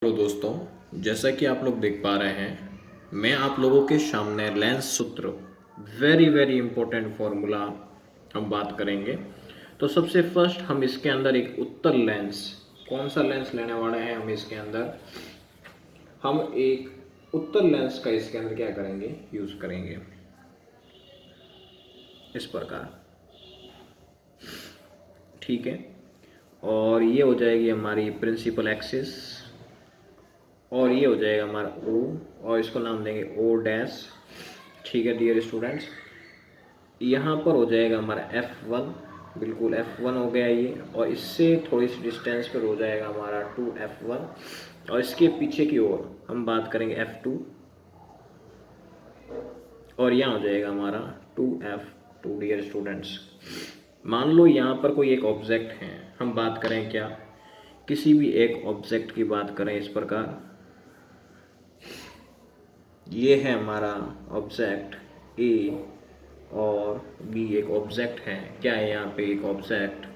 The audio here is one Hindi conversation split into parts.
हेलो दोस्तों, जैसा कि आप लोग देख पा रहे हैं, मैं आप लोगों के सामने लेंस सूत्र वेरी वेरी इंपॉर्टेंट फॉर्मूला हम बात करेंगे। तो सबसे फर्स्ट हम इसके अंदर एक उत्तल लेंस, कौन सा लेंस लेने वाले हैं हम इसके अंदर, हम एक उत्तल लेंस का इसके अंदर क्या करेंगे, यूज करेंगे इस प्रकार। ठीक है, और ये हो जाएगी हमारी प्रिंसिपल एक्सिस, और ये हो जाएगा हमारा ओ, और इसको नाम देंगे ओ डैश। ठीक है डियर स्टूडेंट्स, यहाँ पर हो जाएगा हमारा F1, बिल्कुल F1 हो गया ये, और इससे थोड़ी सी डिस्टेंस पर हो जाएगा हमारा 2F1, और इसके पीछे की ओर हम बात करेंगे F2, और यहाँ हो जाएगा हमारा 2F2 डियर स्टूडेंट्स। मान लो यहाँ पर कोई एक ऑब्जेक्ट है, हम बात करें क्या, किसी भी एक ऑब्जेक्ट की बात करें इस प्रकार। ये है हमारा ऑब्जेक्ट ए, और बी एक ऑब्जेक्ट है, क्या है यहाँ पे एक ऑब्जेक्ट।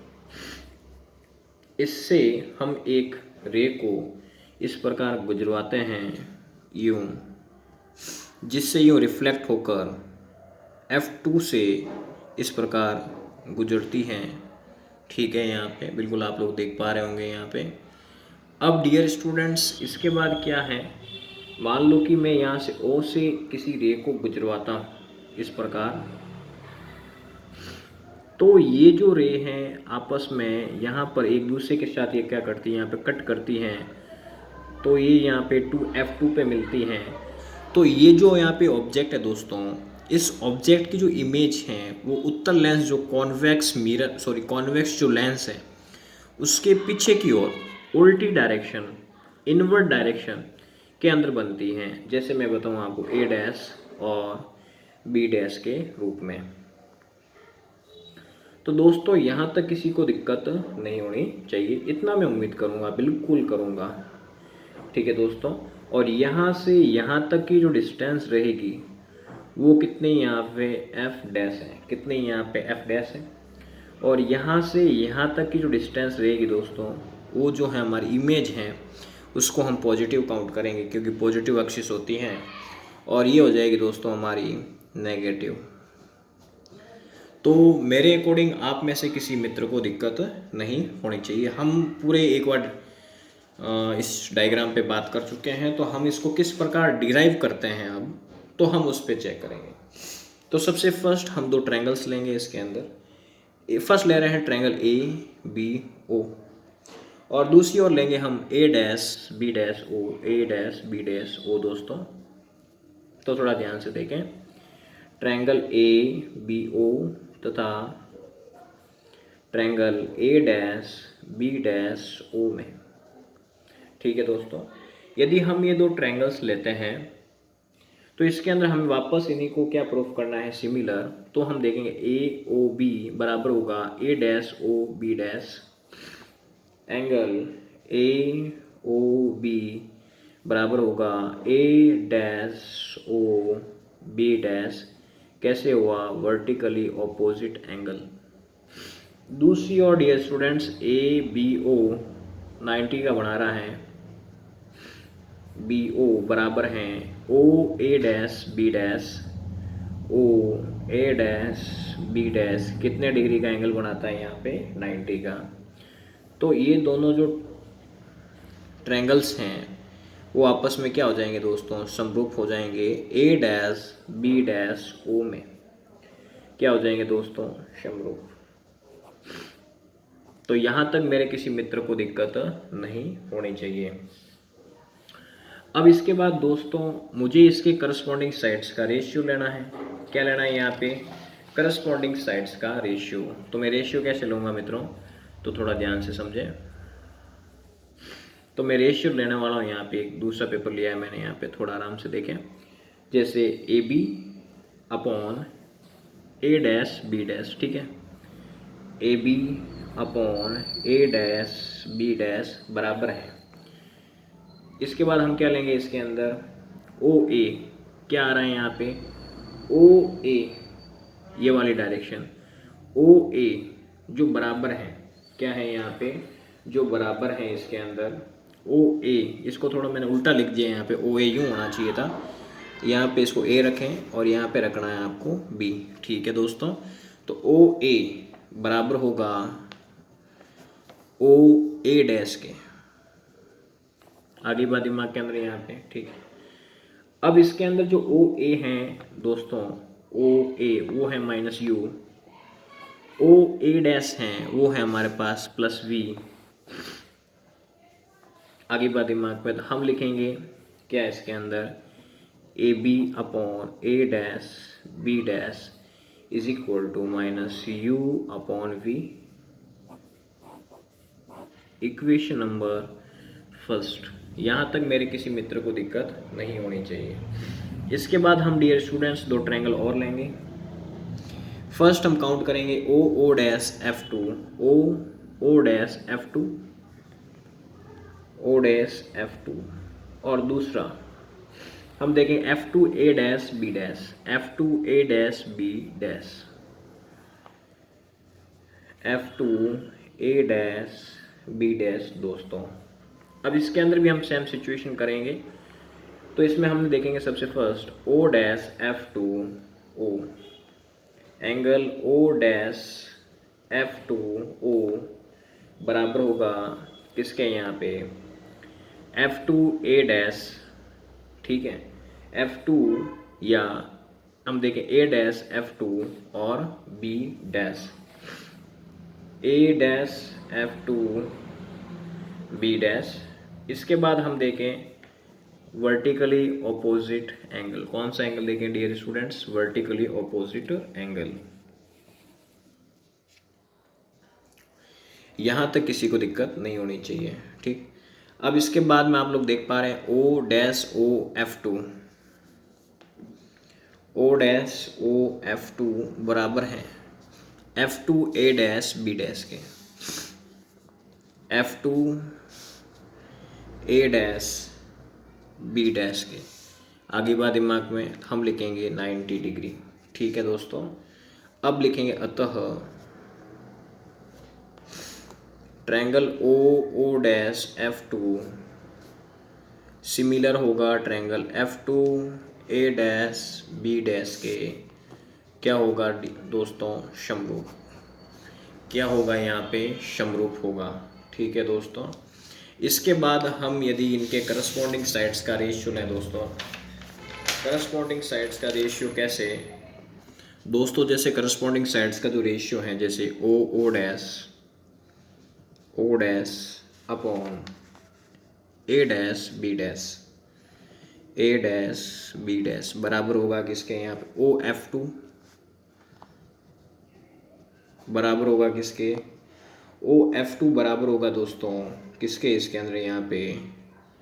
इससे हम एक रे को इस प्रकार गुजरवाते हैं यूं, जिससे यूं रिफ्लेक्ट होकर F2 से इस प्रकार गुजरती हैं। ठीक है, यहाँ पे बिल्कुल आप लोग देख पा रहे होंगे यहाँ पे। अब डियर स्टूडेंट्स, इसके बाद क्या है, मान लो कि मैं यहाँ से O से किसी रे को गुजरवाता हूँ इस प्रकार, तो ये जो रे हैं आपस में यहाँ पर एक दूसरे के साथ ये क्या करती है, यहाँ पे कट करती हैं, तो ये यहाँ पे 2F2 पे मिलती हैं। तो ये जो यहाँ पे ऑब्जेक्ट है दोस्तों, इस ऑब्जेक्ट की जो इमेज है वो उत्तल लेंस, जो कॉन्वेक्स जो लेंस है उसके पीछे की ओर उल्टी डायरेक्शन, इनवर्ड डायरेक्शन के अंदर बनती हैं। जैसे मैं बताऊँ आपको A डैश और B डैश के रूप में। तो दोस्तों यहाँ तक किसी को दिक्कत नहीं होनी चाहिए, इतना मैं उम्मीद करूँगा, बिल्कुल करूँगा। ठीक है दोस्तों, और यहाँ से यहाँ तक की जो डिस्टेंस रहेगी वो कितने यहाँ पे F डैश है, कितने यहाँ पे F डैश है, और यहाँ से यहाँ तक की जो डिस्टेंस रहेगी दोस्तों, वो जो है हमारी इमेज है उसको हम पॉजिटिव काउंट करेंगे, क्योंकि पॉजिटिव एक्सिस होती हैं, और ये हो जाएगी दोस्तों हमारी नेगेटिव। तो मेरे अकॉर्डिंग आप में से किसी मित्र को दिक्कत नहीं होनी चाहिए। हम पूरे एक बार इस डायग्राम पे बात कर चुके हैं, तो हम इसको किस प्रकार डिराइव करते हैं अब, तो हम उस पर चेक करेंगे। तो सबसे फर्स्ट हम दो ट्रायंगल्स लेंगे इसके अंदर। फर्स्ट ले रहे हैं ट्रायंगल ABO, और दूसरी ओर लेंगे हम A dash B dash O, A dash B dash O दोस्तों। तो थोड़ा ध्यान से देखें, ट्रायंगल ABO तथा triangle A dash B dash O में। ठीक है दोस्तों, यदि हम ये दो ट्रायंगल्स लेते हैं तो इसके अंदर हमें वापस इन्हीं को क्या प्रूफ करना है, सिमिलर। तो हम देखेंगे AOB बराबर होगा A dash O B dash, angle AOB बराबर होगा A dash O B dash. कैसे हुआ, वर्टिकली ऑपोजिट एंगल। दूसरी ओर डियर स्टूडेंट्स ABO 90 का बना रहा है, BO बराबर हैं OA dash B dash, OA dash B dash कितने डिग्री का एंगल बनाता है यहाँ पे, 90 का। तो ये दोनों जो ट्रायंगल्स हैं वो आपस में क्या हो जाएंगे दोस्तों, समरूप हो जाएंगे A dash B dash O में। क्या हो जाएंगे दोस्तों, समरूप। तो यहाँ तक मेरे किसी मित्र को दिक्कत नहीं होनी चाहिए। अब इसके बाद दोस्तों मुझे इसके करस्पॉन्डिंग साइड्स का रेशियो लेना है। क्या लेना है यहाँ पे, करस्पॉन्डिंग साइड्स का रेशियो। तो मैं रेशियो कैसे लूँगा मित्रों, तो थोड़ा ध्यान से समझें। तो मैं रेशियो लेने वाला हूँ, यहाँ पे एक दूसरा पेपर लिया है मैंने, यहाँ पे थोड़ा आराम से देखें। जैसे AB upon A dash B dash, ठीक है, AB upon A dash B dash बराबर है। इसके बाद हम क्या लेंगे इसके अंदर, OA, क्या आ रहा है यहाँ पे, OA ये वाली डायरेक्शन, OA जो बराबर है, क्या है यहाँ पे, जो बराबर है इसके अंदर ओ ए, इसको थोड़ा मैंने उल्टा लिख दिया यहाँ पे, ओ ए यूँ होना चाहिए था, यहाँ पे इसको ए रखें और यहाँ पे रखना है आपको बी। ठीक है दोस्तों, तो ओ ए बराबर होगा ओ ए डैश के, आगे बात दिमाग के अंदर यहाँ पे। ठीक है, अब इसके अंदर जो ओ ए हैं दोस्तों, ओ ए वो है minus u, O A dash हैं वो है हमारे पास प्लस वी। आगे बात दिमाग पे, तो हम लिखेंगे क्या इसके अंदर, A B upon A dash B dash is equal to minus u upon v. Equation number first, यहाँ तक मेरे किसी मित्र को दिक्कत नहीं होनी चाहिए। इसके बाद हम डियर स्टूडेंट्स दो ट्रायंगल और लेंगे। फर्स्ट हम काउंट करेंगे O O dash F two, O O dash F two, O dash F two, और दूसरा हम देखें F two A dash B dash, F two A dash B dash, F two A dash B dash दोस्तों। अब इसके अंदर भी हम सेम सिचुएशन करेंगे, तो इसमें हम देखेंगे सबसे first O dash F two O, angle O dash F two O बराबर होगा किसके, यहाँ पे एफ टू ए डैश। ठीक है, एफ टू या हम देखें ए डैश एफ टू और B dash, A dash F two B dash. इसके बाद हम देखें वर्टिकली ऑपोजिट एंगल, कौन सा एंगल देखें dear students, vertically opposite angle. यहाँ तक किसी को दिक्कत नहीं होनी चाहिए। ठीक, अब इसके बाद में आप लोग देख पा रहे हैं O dash O F two, O dash O F two बराबर है F two A dash B dash के, F two A dash B dash के। आगे बात दिमाग में हम लिखेंगे 90 डिग्री। ठीक है दोस्तों, अब लिखेंगे अतः triangle O O dash F two similar होगा triangle F two A dash B dash के, क्या होगा दोस्तों, समरूप। क्या होगा यहाँ पे, समरूप होगा। ठीक है दोस्तों, इसके बाद हम यदि इनके करस्पॉन्डिंग साइड्स का रेशियो लें दोस्तों, करस्पॉन्डिंग साइड्स का रेशियो कैसे दोस्तों, जैसे करस्पॉन्डिंग साइड्स का जो रेशियो है, जैसे O dash upon A dash B dash, A dash B dash बराबर होगा किसके, यहाँ पे ओ एफ टू बराबर होगा किसके, ओ एफ टू बराबर होगा दोस्तों किसके, इसके अंदर यहाँ पे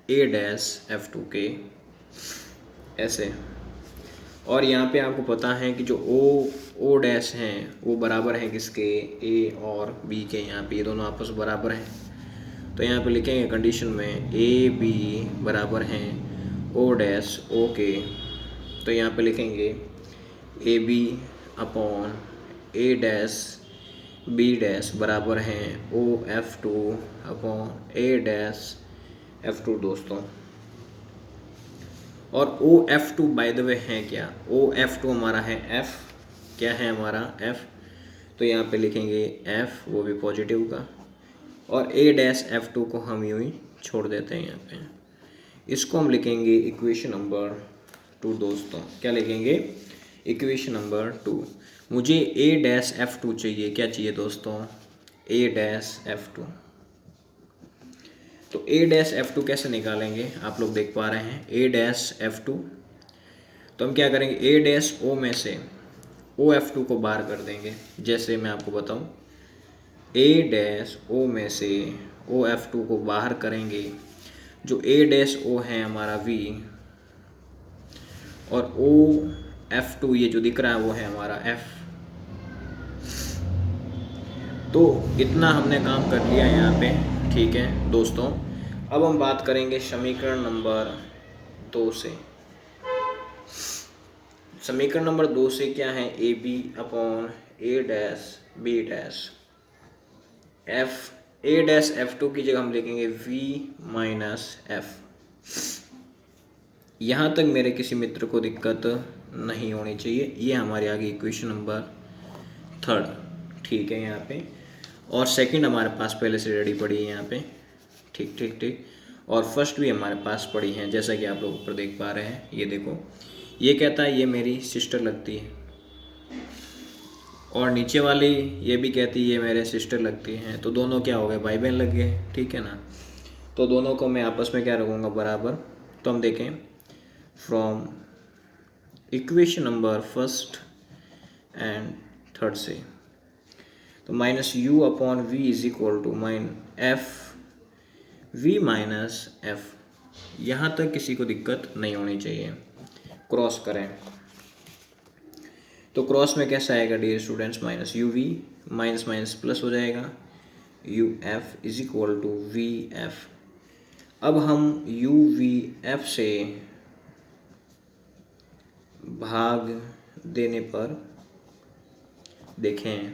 ए डैश एफ टू के, ऐसे। और यहाँ पे आपको पता है कि जो ओ डैश हैं वो बराबर हैं किसके, ए और बी के, यहाँ पे ये दोनों आपस में बराबर हैं। तो यहाँ पे लिखेंगे कंडीशन में ए बी बराबर हैं ओ डैश ओ के, तो यहाँ पे लिखेंगे A B upon A dash B dash बराबर हैं O F two upon A dash F two दोस्तों। और O F two by the way है क्या, ओ एफ टू हमारा है एफ, क्या है हमारा एफ, तो यहाँ पे लिखेंगे एफ वो भी पॉजिटिव का, और ए डैश एफ टू को हम यूँ ही छोड़ देते हैं यहाँ पे। इसको हम लिखेंगे इक्वेशन नंबर 2 दोस्तों। क्या लिखेंगे, इक्वेशन नंबर 2। मुझे ए डैश एफ टू चाहिए, क्या चाहिए दोस्तों, ए डैश एफ टू। तो ए डैश एफ टू कैसे निकालेंगे, आप लोग देख पा रहे हैं ए डैश एफ टू, तो हम क्या करेंगे, ए डैश ओ में से ओ एफ टू को बाहर कर देंगे। जैसे मैं आपको बताऊं, ए डैश ओ में से ओ एफ टू को बाहर करेंगे, जो ए डैश ओ है हमारा वी, और ओ एफ टू ये जो दिख रहा है वो है हमारा एफ। तो इतना हमने काम कर लिया यहाँ पे। ठीक है दोस्तों, अब हम बात करेंगे समीकरण नंबर 2 से। समीकरण नंबर 2 से क्या है, A B upon A dash B dash F A dash F two की जगह हम लिखेंगे वी माइनस एफ। यहाँ तक मेरे किसी मित्र को दिक्कत नहीं होनी चाहिए। ये हमारी आगे इक्वेशन नंबर 3, ठीक है यहाँ पे। और सेकंड हमारे पास पहले से रेडी पड़ी है यहाँ पे, ठीक ठीक ठीक। और फर्स्ट भी हमारे पास पड़ी है, जैसा कि आप लोग ऊपर देख पा रहे हैं। ये देखो, ये कहता है ये मेरी सिस्टर लगती है, और नीचे वाली ये भी कहती है ये मेरे सिस्टर लगती हैं। तो दोनों क्या हो गए, भाई बहन लग गए, ठीक है ना। तो दोनों को मैं आपस में क्या रखूँगा, बराबर। तो हम देखें from equation number first and third से, तो minus u upon we is equal to minus f v minus f. यहाँ तक किसी को दिक्कत नहीं होनी चाहिए। क्रॉस करें तो क्रॉस में कैसा आएगा dear students, minus you v, minus minus plus हो जाएगा, u f is equal to we f. अब हम यू वी एफ से भाग देने पर देखें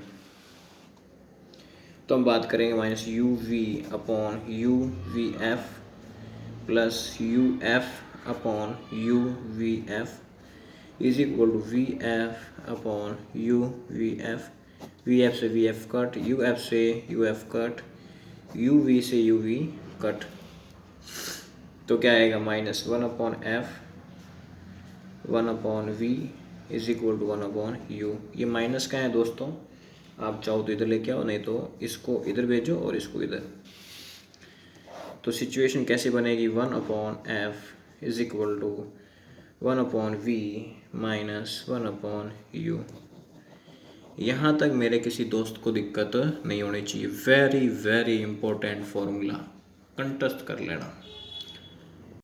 तो हम बात करेंगे minus you V upon U V F plus U F upon U V F is equal to we F upon U V F. V F से V F cut, U F से U F cut, U V से यू वी कट। तो क्या आएगा, minus 1 upon F 1 upon we is equal to 1 upon U. ये माइनस का है दोस्तों, आप चाहो तो इधर लेके आओ, नहीं तो इसको इधर भेजो और इसको इधर। तो सिचुएशन कैसी बनेगी, 1 upon f is equal to 1 upon v minus 1 upon u. यहाँ तक मेरे किसी दोस्त को दिक्कत नहीं होनी चाहिए। वेरी वेरी इंपॉर्टेंट फॉर्मूला, कंठस्थ कर लेना।